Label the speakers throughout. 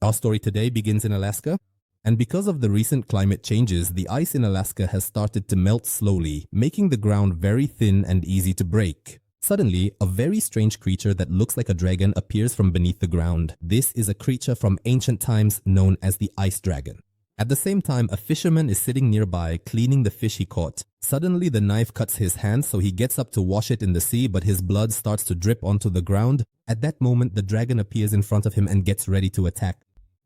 Speaker 1: Our story today begins in Alaska, and because of the recent climate changes, the ice in Alaska has started to melt slowly, making the ground very thin and easy to break. Suddenly, a very strange creature that looks like a dragon appears from beneath the ground. This is a creature from ancient times known as the ice dragon. At the same time, a fisherman is sitting nearby cleaning the fish he caught. Suddenly, the knife cuts his hand, so he gets up to wash it in the sea, but his blood starts to drip onto the ground. At that moment, the dragon appears in front of him and gets ready to attack.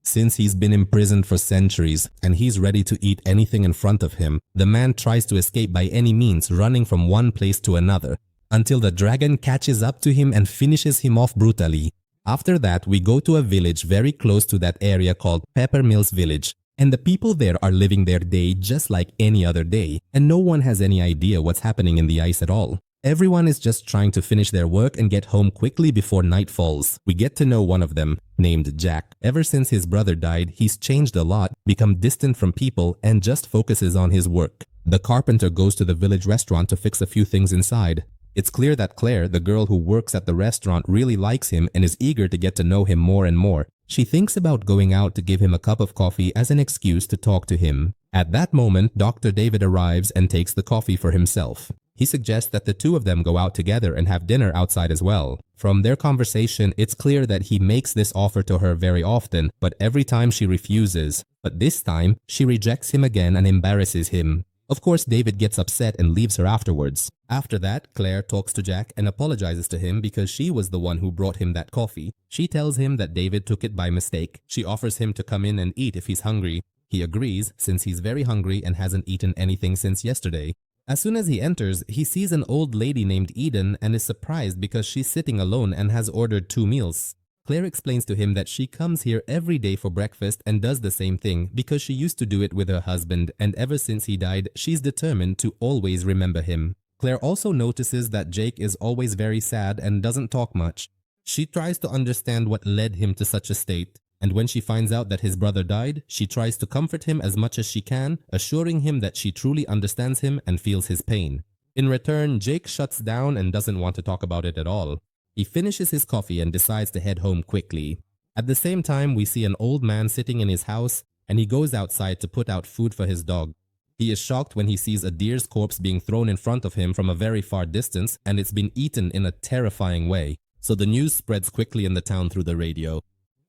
Speaker 1: Since he's been imprisoned for centuries and he's ready to eat anything in front of him, the man tries to escape by any means, running from one place to another, until the dragon catches up to him and finishes him off brutally. After that, we go to a village very close to that area called Pepper Mills Village. And the people there are living their day just like any other day, and no one has any idea what's happening in the ice at all. Everyone is just trying to finish their work and get home quickly before night falls. We get to know one of them, named Jack. Ever since his brother died, he's changed a lot, become distant from people, and just focuses on his work. The carpenter goes to the village restaurant to fix a few things inside. It's clear that Claire, the girl who works at the restaurant, really likes him and is eager to get to know him more and more. She thinks about going out to give him a cup of coffee as an excuse to talk to him. At that moment, Dr. David arrives and takes the coffee for himself. He suggests that the two of them go out together and have dinner outside as well. From their conversation, it's clear that he makes this offer to her very often, but every time she refuses. But this time, she rejects him again and embarrasses him. Of course, David gets upset and leaves her afterwards. After that, Claire talks to Jack and apologizes to him because she was the one who brought him that coffee. She tells him that David took it by mistake. She offers him to come in and eat if he's hungry. He agrees since he's very hungry and hasn't eaten anything since yesterday. As soon as he enters, he sees an old lady named Eden and is surprised because she's sitting alone and has ordered 2 meals. Claire explains to him that she comes here every day for breakfast and does the same thing because she used to do it with her husband, and ever since he died, she's determined to always remember him. Claire also notices that Jake is always very sad and doesn't talk much. She tries to understand what led him to such a state, and when she finds out that his brother died, she tries to comfort him as much as she can, assuring him that she truly understands him and feels his pain. In return, Jake shuts down and doesn't want to talk about it at all. He finishes his coffee and decides to head home quickly. At the same time, we see an old man sitting in his house and he goes outside to put out food for his dog. He is shocked when he sees a deer's corpse being thrown in front of him from a very far distance, and it's been eaten in a terrifying way. So the news spreads quickly in the town through the radio.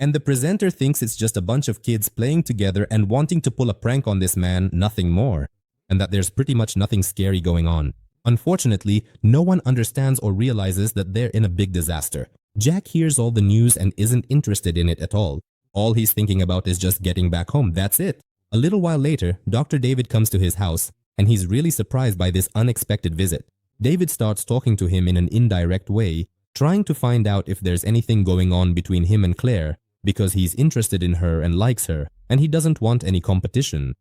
Speaker 1: And the presenter thinks it's just a bunch of kids playing together and wanting to pull a prank on this man, nothing more. And that there's pretty much nothing scary going on. Unfortunately, no one understands or realizes that they're in a big disaster. Jack hears all the news and isn't interested in it at all. All he's thinking about is just getting back home, that's it. A little while later, Dr. David comes to his house, and he's really surprised by this unexpected visit. David starts talking to him in an indirect way, trying to find out if there's anything going on between him and Claire, because he's interested in her and likes her, and he doesn't want any competition.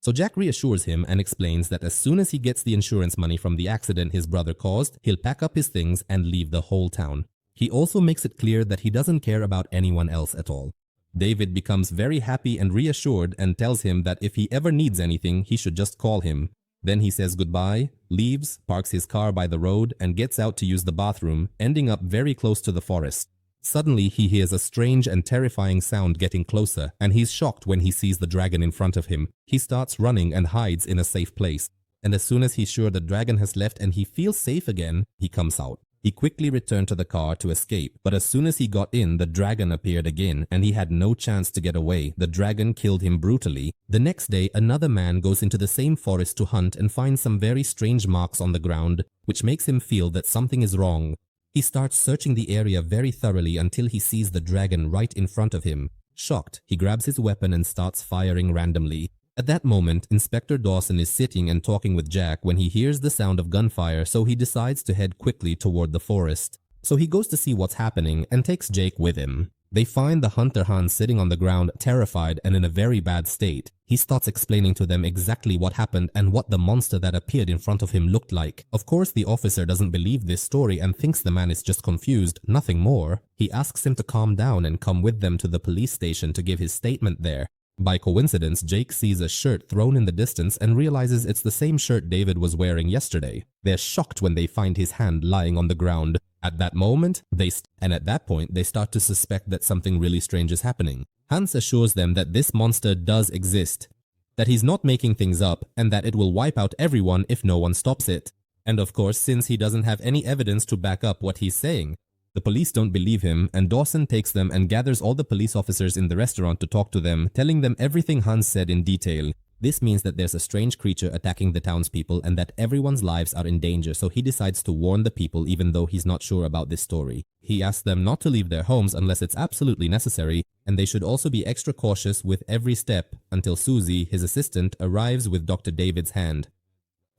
Speaker 1: So Jack reassures him and explains that as soon as he gets the insurance money from the accident his brother caused, he'll pack up his things and leave the whole town. He also makes it clear that he doesn't care about anyone else at all. David becomes very happy and reassured and tells him that if he ever needs anything, he should just call him. Then he says goodbye, leaves, parks his car by the road, and gets out to use the bathroom, ending up very close to the forest. Suddenly, he hears a strange and terrifying sound getting closer, and he's shocked when he sees the dragon in front of him. He starts running and hides in a safe place. And as soon as he's sure the dragon has left and he feels safe again, he comes out. He quickly returned to the car to escape, but as soon as he got in, the dragon appeared again, and he had no chance to get away. The dragon killed him brutally. The next day, another man goes into the same forest to hunt and finds some very strange marks on the ground, which makes him feel that something is wrong. He starts searching the area very thoroughly until he sees the dragon right in front of him. Shocked, he grabs his weapon and starts firing randomly. At that moment, Inspector Dawson is sitting and talking with Jack when he hears the sound of gunfire, so he decides to head quickly toward the forest. So he goes to see what's happening and takes Jake with him. They find the hunter Hans sitting on the ground, terrified and in a very bad state. He starts explaining to them exactly what happened and what the monster that appeared in front of him looked like. Of course, the officer doesn't believe this story and thinks the man is just confused, nothing more. He asks him to calm down and come with them to the police station to give his statement there. By coincidence, Jake sees a shirt thrown in the distance and realizes it's the same shirt David was wearing yesterday. They're shocked when they find his hand lying on the ground. At that moment, they start to suspect that something really strange is happening. Hans assures them that this monster does exist, that he's not making things up, and that it will wipe out everyone if no one stops it. And of course, since he doesn't have any evidence to back up what he's saying, the police don't believe him, and Dawson takes them and gathers all the police officers in the restaurant to talk to them, telling them everything Hans said in detail. This means that there's a strange creature attacking the townspeople and that everyone's lives are in danger, so he decides to warn the people even though he's not sure about this story. He asks them not to leave their homes unless it's absolutely necessary, and they should also be extra cautious with every step until Susie, his assistant, arrives with Dr. David's hand.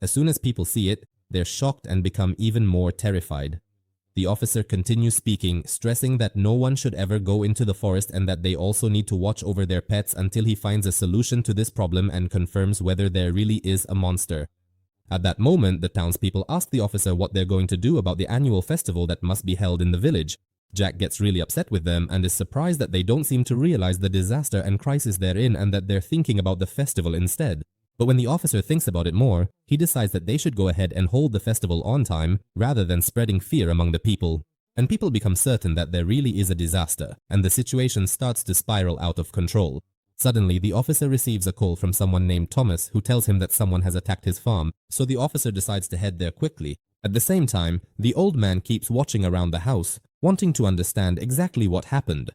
Speaker 1: As soon as people see it, they're shocked and become even more terrified. The officer continues speaking, stressing that no one should ever go into the forest and that they also need to watch over their pets until he finds a solution to this problem and confirms whether there really is a monster. At that moment, the townspeople ask the officer what they're going to do about the annual festival that must be held in the village. Jack gets really upset with them and is surprised that they don't seem to realize the disaster and crisis they're in and that they're thinking about the festival instead. But when the officer thinks about it more, he decides that they should go ahead and hold the festival on time rather than spreading fear among the people. And people become certain that there really is a disaster, and the situation starts to spiral out of control. Suddenly, the officer receives a call from someone named Thomas who tells him that someone has attacked his farm, so the officer decides to head there quickly. At the same time, the old man keeps watching around the house, wanting to understand exactly what happened.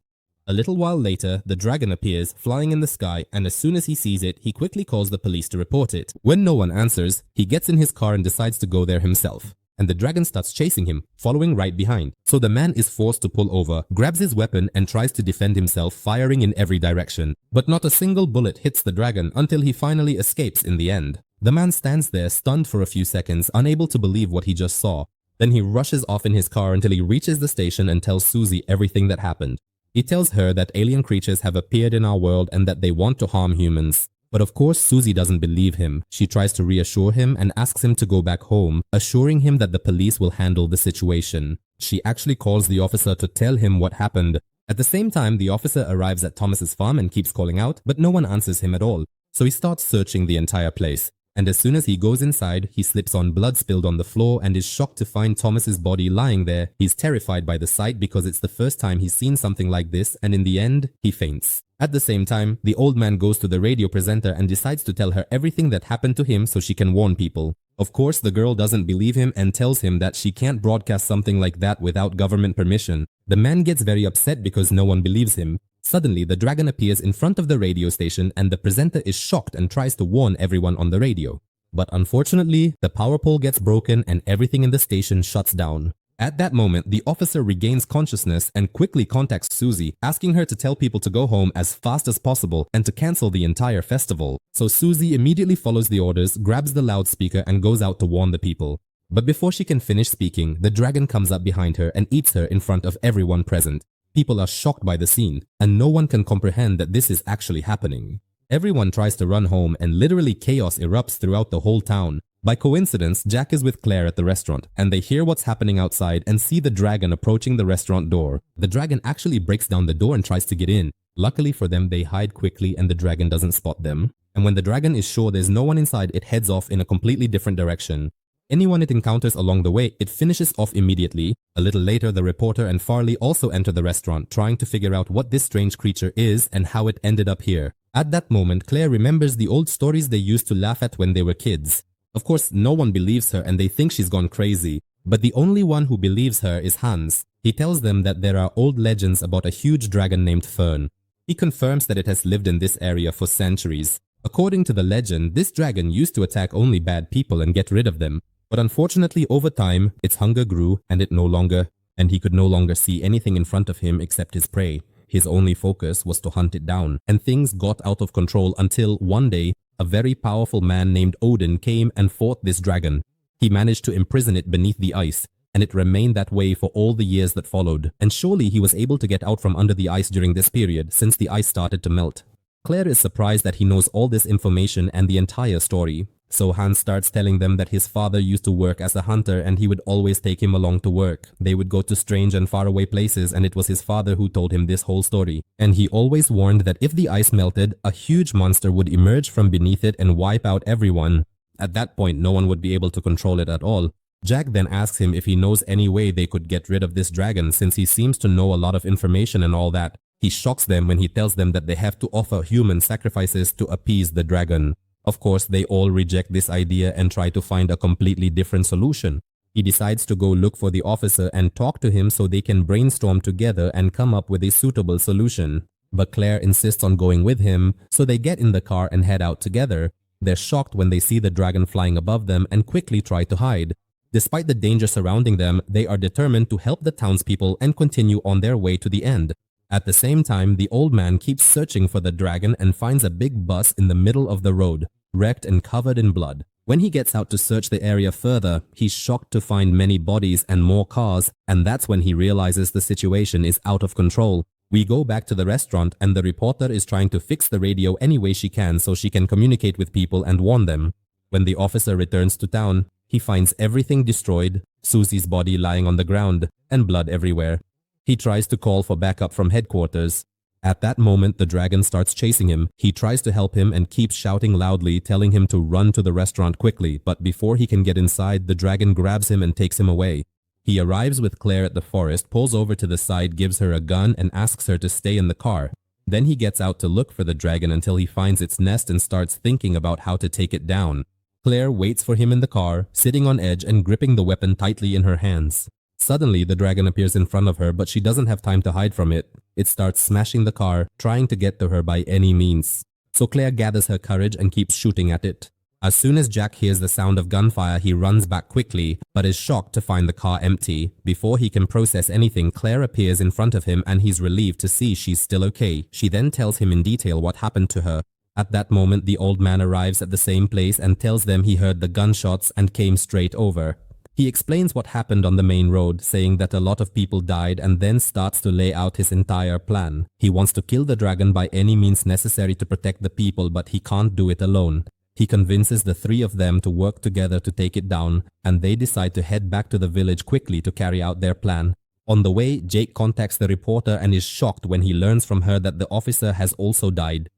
Speaker 1: A little while later, the dragon appears, flying in the sky, and as soon as he sees it, he quickly calls the police to report it. When no one answers, he gets in his car and decides to go there himself. And the dragon starts chasing him, following right behind. So the man is forced to pull over, grabs his weapon and tries to defend himself, firing in every direction. But not a single bullet hits the dragon until he finally escapes in the end. The man stands there stunned for a few seconds, unable to believe what he just saw. Then he rushes off in his car until he reaches the station and tells Susie everything that happened. He tells her that alien creatures have appeared in our world and that they want to harm humans. But of course, Susie doesn't believe him. She tries to reassure him and asks him to go back home, assuring him that the police will handle the situation. She actually calls the officer to tell him what happened. At the same time, the officer arrives at Thomas's farm and keeps calling out, but no one answers him at all. So he starts searching the entire place. And as soon as he goes inside, he slips on blood spilled on the floor and is shocked to find Thomas's body lying there. He's terrified by the sight because it's the first time he's seen something like this, and in the end, he faints. At the same time, the old man goes to the radio presenter and decides to tell her everything that happened to him so she can warn people. Of course, the girl doesn't believe him and tells him that she can't broadcast something like that without government permission. The man gets very upset because no one believes him. Suddenly, the dragon appears in front of the radio station and the presenter is shocked and tries to warn everyone on the radio. But unfortunately, the power pole gets broken and everything in the station shuts down. At that moment, the officer regains consciousness and quickly contacts Susie, asking her to tell people to go home as fast as possible and to cancel the entire festival. So Susie immediately follows the orders, grabs the loudspeaker and goes out to warn the people. But before she can finish speaking, the dragon comes up behind her and eats her in front of everyone present. People are shocked by the scene, and no one can comprehend that this is actually happening. Everyone tries to run home and literally chaos erupts throughout the whole town. By coincidence, Jack is with Claire at the restaurant, and they hear what's happening outside and see the dragon approaching the restaurant door. The dragon actually breaks down the door and tries to get in. Luckily for them, they hide quickly and the dragon doesn't spot them. And when the dragon is sure there's no one inside, it heads off in a completely different direction. Anyone it encounters along the way, it finishes off immediately. A little later, the reporter and Farley also enter the restaurant, trying to figure out what this strange creature is and how it ended up here. At that moment, Claire remembers the old stories they used to laugh at when they were kids. Of course, no one believes her and they think she's gone crazy. But the only one who believes her is Hans. He tells them that there are old legends about a huge dragon named Fern. He confirms that it has lived in this area for centuries. According to the legend, this dragon used to attack only bad people and get rid of them. But unfortunately, over time, its hunger grew and he could no longer see anything in front of him except his prey. His only focus was to hunt it down, and things got out of control until one day, a very powerful man named Odin came and fought this dragon. He managed to imprison it beneath the ice, and it remained that way for all the years that followed. And surely he was able to get out from under the ice during this period, since the ice started to melt. Claire is surprised that he knows all this information and the entire story. So Hans starts telling them that his father used to work as a hunter and he would always take him along to work. They would go to strange and faraway places and it was his father who told him this whole story. And he always warned that if the ice melted, a huge monster would emerge from beneath it and wipe out everyone. At that point, no one would be able to control it at all. Jack then asks him if he knows any way they could get rid of this dragon since he seems to know a lot of information and all that. He shocks them when he tells them that they have to offer human sacrifices to appease the dragon. Of course, they all reject this idea and try to find a completely different solution. He decides to go look for the officer and talk to him so they can brainstorm together and come up with a suitable solution. But Claire insists on going with him, so they get in the car and head out together. They're shocked when they see the dragon flying above them and quickly try to hide. Despite the danger surrounding them, they are determined to help the townspeople and continue on their way to the end. At the same time, the old man keeps searching for the dragon and finds a big bus in the middle of the road, wrecked and covered in blood. When he gets out to search the area further, he's shocked to find many bodies and more cars, and that's when he realizes the situation is out of control. We go back to the restaurant and the reporter is trying to fix the radio any way she can so she can communicate with people and warn them. When the officer returns to town, he finds everything destroyed, Susie's body lying on the ground, and blood everywhere. He tries to call for backup from headquarters. At that moment, the dragon starts chasing him. He tries to help him and keeps shouting loudly, telling him to run to the restaurant quickly, but before he can get inside, the dragon grabs him and takes him away. He arrives with Claire at the forest, pulls over to the side, gives her a gun and asks her to stay in the car. Then he gets out to look for the dragon until he finds its nest and starts thinking about how to take it down. Claire waits for him in the car, sitting on edge and gripping the weapon tightly in her hands. Suddenly, the dragon appears in front of her, but she doesn't have time to hide from it. It starts smashing the car, trying to get to her by any means. So Claire gathers her courage and keeps shooting at it. As soon as Jack hears the sound of gunfire, he runs back quickly, but is shocked to find the car empty. Before he can process anything, Claire appears in front of him and he's relieved to see she's still okay. She then tells him in detail what happened to her. At that moment, the old man arrives at the same place and tells them he heard the gunshots and came straight over. He explains what happened on the main road, saying that a lot of people died and then starts to lay out his entire plan. He wants to kill the dragon by any means necessary to protect the people, but he can't do it alone. He convinces the three of them to work together to take it down, and they decide to head back to the village quickly to carry out their plan. On the way, Jake contacts the reporter and is shocked when he learns from her that the officer has also died.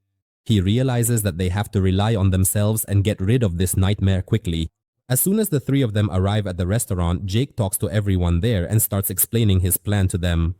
Speaker 1: He realizes that they have to rely on themselves and get rid of this nightmare quickly. As soon as the three of them arrive at the restaurant, Jake talks to everyone there and starts explaining his plan to them.